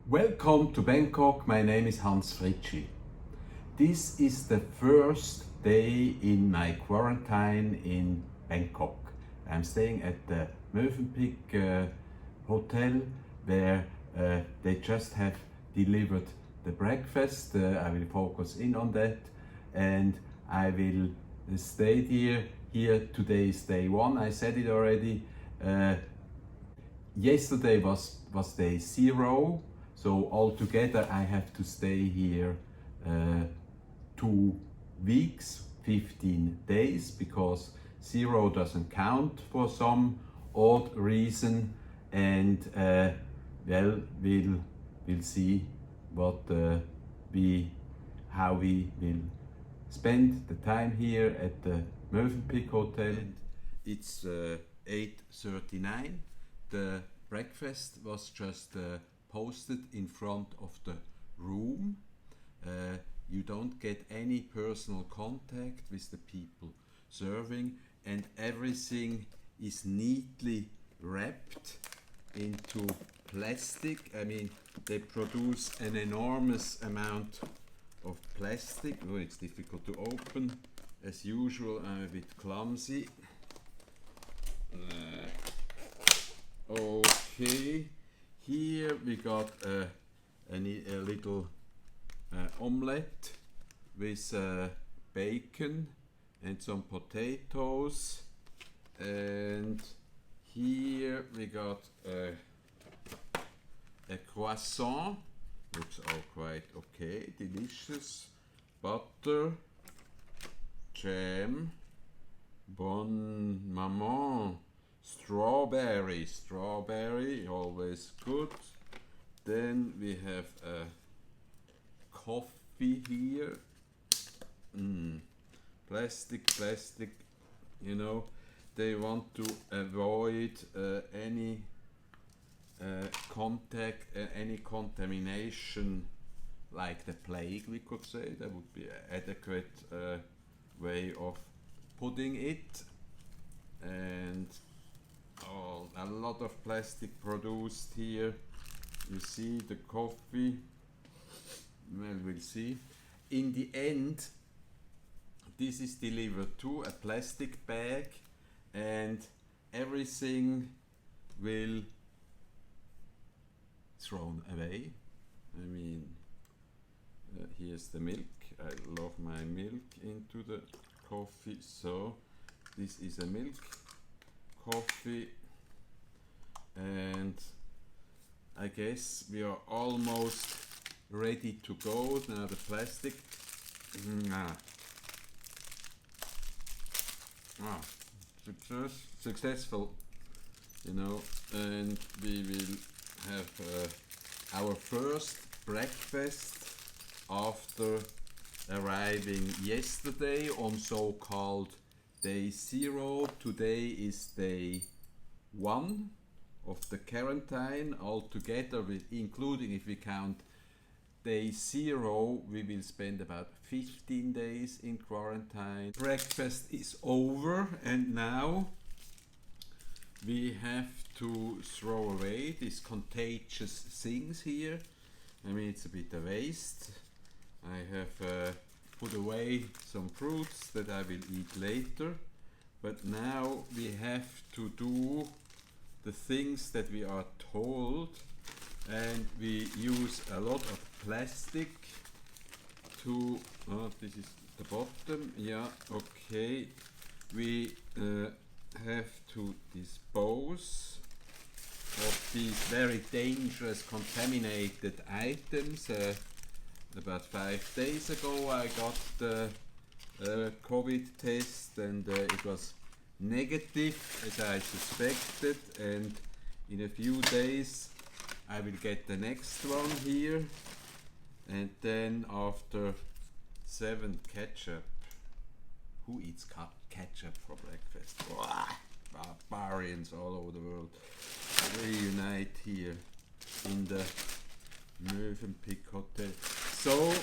Welcome to Bangkok. My name is Hans Fritschi. This is the first day in my quarantine in Bangkok. I'm staying at the Movenpick hotel where they just have delivered the breakfast. I will focus in on that and I will stay here. Today is day one. I said it already. Yesterday was day zero. So altogether I have to stay here 2 weeks, 15 days, because zero doesn't count for some odd reason, and well, we'll see how we will spend the time here at the Movenpick Hotel. And it's 8:39. The breakfast was just posted in front of the room. You don't get any personal contact with the people serving, and everything is neatly wrapped into plastic. I mean, they produce an enormous amount of plastic. Oh, it's difficult to open. As usual, I'm a bit clumsy. Okay. Here we got a little omelette with bacon and some potatoes, and here we got a croissant, looks all quite okay, delicious, butter, jam, bon maman, strawberry, always good. Then we have a coffee here. Plastic, you know, they want to avoid any contact, any contamination, like the plague, we could say. That would be an adequate way of putting it. And a lot of plastic produced here. You see the coffee. Well, we'll see. In the end, this is delivered to a plastic bag, and everything will thrown away. I mean, here's the milk. I love my milk into the coffee. So this is a milk coffee, and I guess we are almost ready to go. Now the plastic. Successful, you know, and we will have our first breakfast after arriving yesterday on so-called day zero. Today is day one of the quarantine altogether, including, if we count day zero, we will spend about 15 days in quarantine. Breakfast is over, and now we have to throw away these contagious things here. I mean, it's a bit of waste. I have put away some fruits that I will eat later, but now we have to do the things that we are told, and we use a lot of plastic to, this is the bottom, yeah, okay. We have to dispose of these very dangerous contaminated items. About 5 days ago I got the COVID test, and it was negative as I suspected, and in a few days I will get the next one here, and then after 7 ketchup. Who eats ketchup for breakfast? Barbarians all over the world reunite here in the Movenpick Hotel. So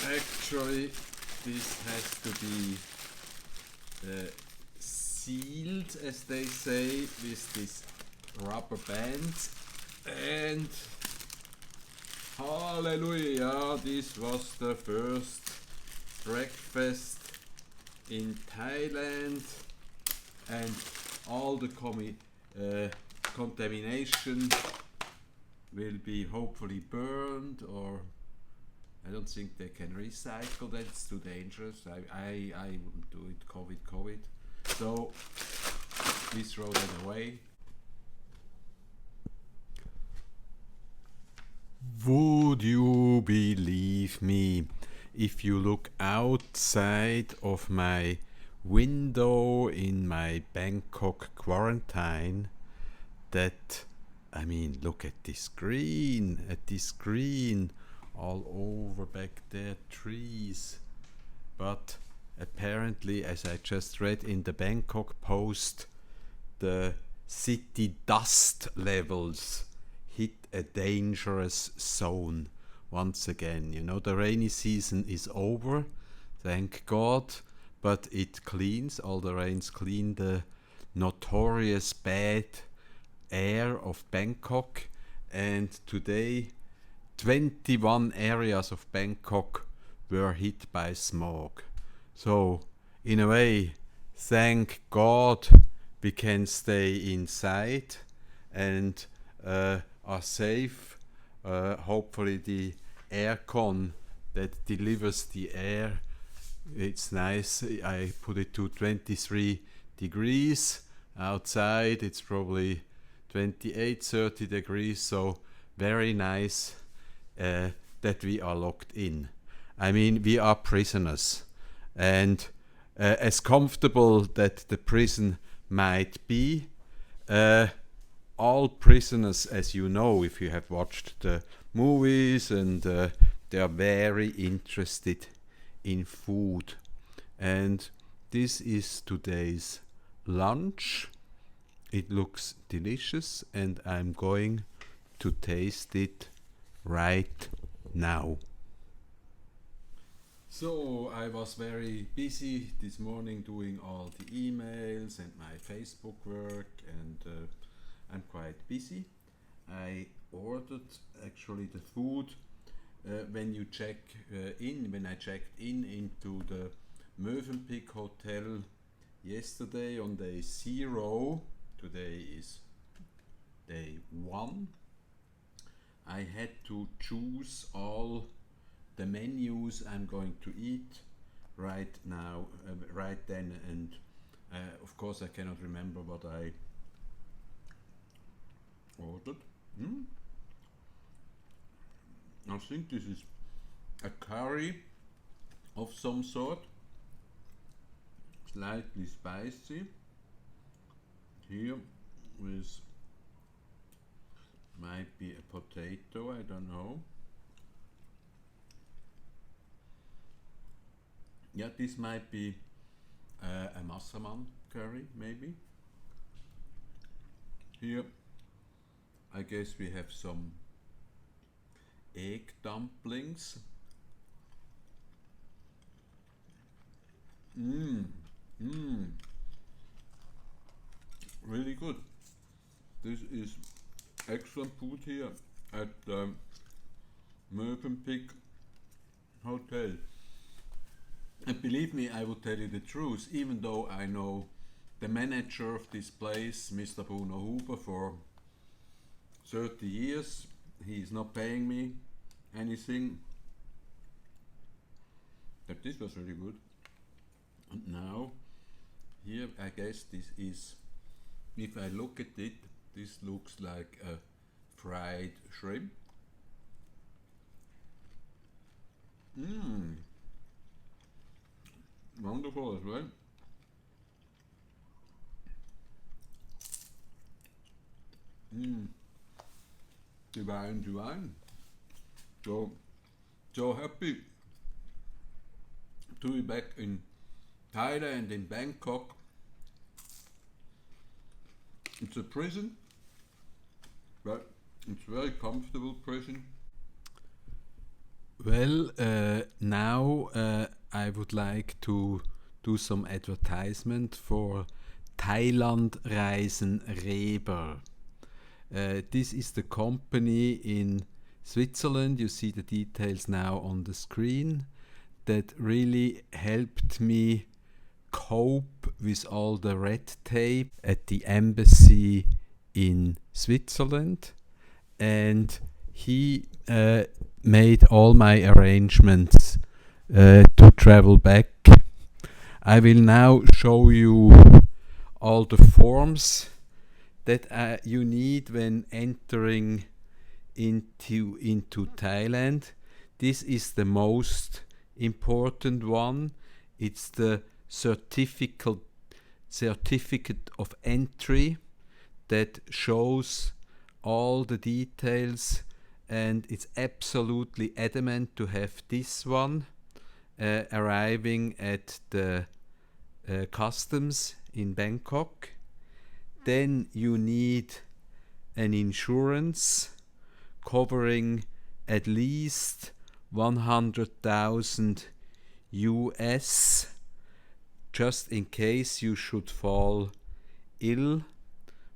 actually this has to be sealed, as they say, with this rubber band, and Hallelujah! This was the first breakfast in Thailand, and all the contamination will be hopefully burned, or I don't think they can recycle that, it's too dangerous. I wouldn't do it, COVID. So we throw that away. Would you believe me if you look outside of my window in my Bangkok quarantine that, I mean, look at this green, all over back there, trees. But apparently, as I just read in the Bangkok Post, the city dust levels hit a dangerous zone once again. You know, the rainy season is over, thank God, but all the rains clean the notorious bad air of Bangkok, and today 21 areas of Bangkok were hit by smog. So, in a way, thank God we can stay inside and are safe. Hopefully the aircon that delivers the air, it's nice. I put it to 23 degrees. Outside it's probably 28-30 degrees, so very nice that we are locked in. I mean, we are prisoners, and as comfortable that the prison might be, all prisoners, as you know, if you have watched the movies, and they are very interested in food. And this is today's lunch. It looks delicious, and I'm going to taste it right now. So I was very busy this morning doing all the emails and my Facebook work, and I'm quite busy. I ordered actually the food when I checked in into the Movenpick Hotel yesterday on day 0. Today is day 1. I had to choose all the menus I'm going to eat right now, right then, and of course I cannot remember what I ordered. I think this is a curry of some sort, slightly spicy, here with, might be a potato, I don't know. Yeah, this might be a massaman curry, maybe. Here, I guess we have some egg dumplings. Really good. This is excellent food here at the Movenpick Hotel. And believe me, I will tell you the truth, even though I know the manager of this place, Mr. Bruno Huber, for 30 years, he is not paying me anything. But this was really good. And now, here I guess this is, if I look at it, this looks like a fried shrimp. Wonderful as well. Divine. So happy to be back in Thailand, in Bangkok. It's a prison, but it's a very comfortable prison. Well, now I would like to do some advertisement for Thailand Reisen Reber. This is the company in Switzerland. You see the details now on the screen. That really helped me cope with all the red tape at the embassy in Switzerland, and he made all my arrangements to travel back. I will now show you all the forms that you need when entering into Thailand. This is the most important one. It's the certificate of entry that shows all the details, and it's absolutely adamant to have this one arriving at the customs in Bangkok. Then you need an insurance covering at least 100,000 US, just in case you should fall ill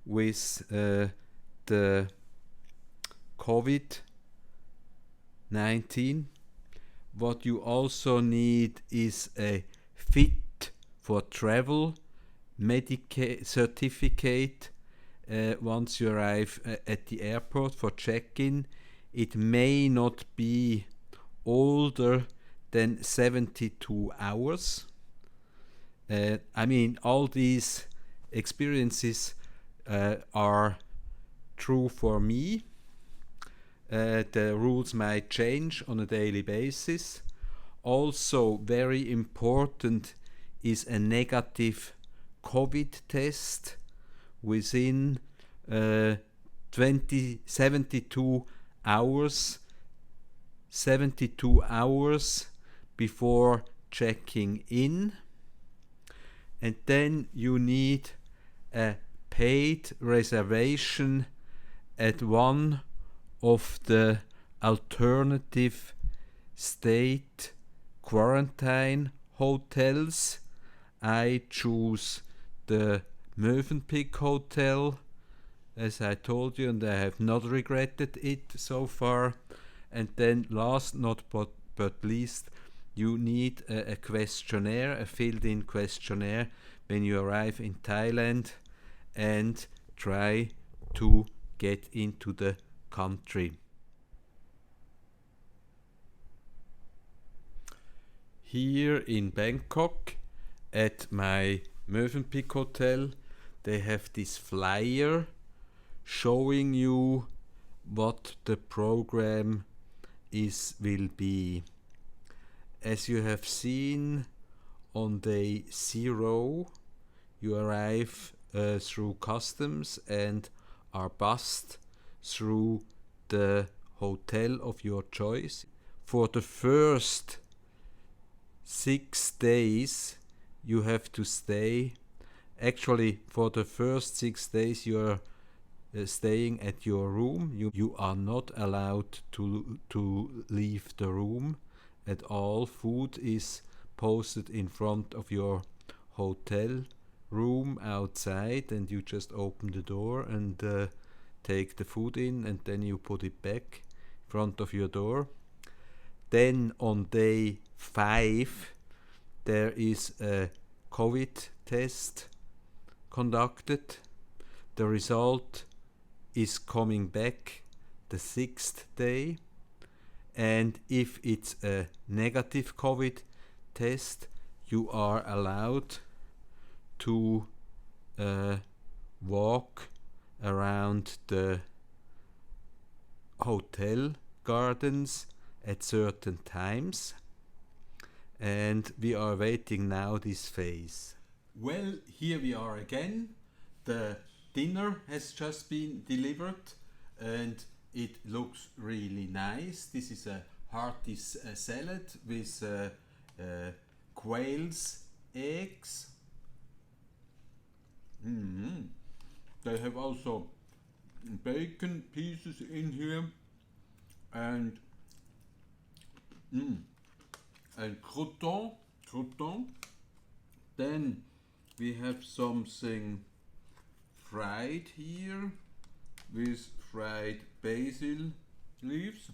with the COVID-19. What you also need is a fit for travel certificate once you arrive at the airport for check-in. It may not be older than 72 hours. I mean, all these experiences are true for me. The rules might change on a daily basis. Also, very important is a negative COVID test within 72 hours before checking in. And then you need a paid reservation at one of the alternative state quarantine hotels. I choose the Movenpick Hotel, as I told you, and I have not regretted it so far. And then last not but least, you need a questionnaire, a filled-in questionnaire when you arrive in Thailand and try to get into the country. Here in Bangkok at my Movenpick Hotel, they have this flyer showing you what the program will be. As you have seen, on day 0 you arrive through customs and are bussed through the hotel of your choice. For the first 6 days you have to stay. Actually, for the first 6 days you are staying at your room. You are not allowed to leave the room at all. Food is posted in front of your hotel room outside, and you just open the door and take the food in, and then you put it back in front of your door. Then on day 5 there is a COVID test conducted. The result is coming back the 6th day, and if it's a negative COVID test, you are allowed to walk around the hotel gardens at certain times, and we are waiting now this phase. Well, here we are again. The dinner has just been delivered and it looks really nice. This is a hearty salad with quail's eggs. They have also bacon pieces in here and crouton. Then we have something fried here with fried basil leaves.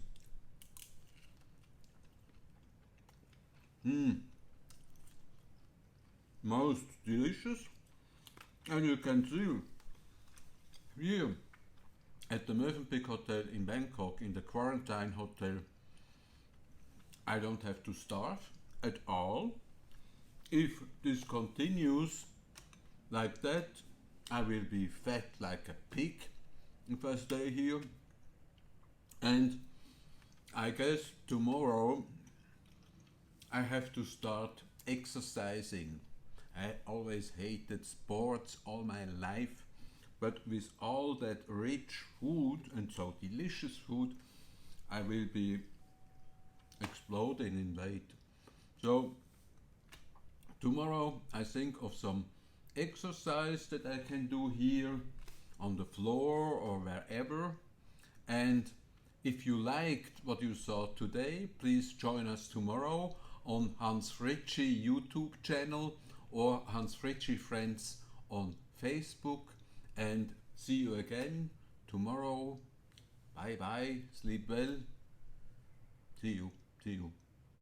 Most delicious. And you can see here at the Movenpick Hotel in Bangkok, in the quarantine hotel, I don't have to starve at all. If this continues like that, I will be fat like a pig if I stay here. And I guess tomorrow I have to start exercising. I always hated sports all my life, but with all that rich food and so delicious food, I will be exploding in weight. So tomorrow I think of some exercise that I can do here on the floor or wherever. And if you liked what you saw today, please join us tomorrow on Hans Fritschi YouTube channel or Hans Fritschi Friends on Facebook. And see you again tomorrow. Bye bye, sleep well. See you.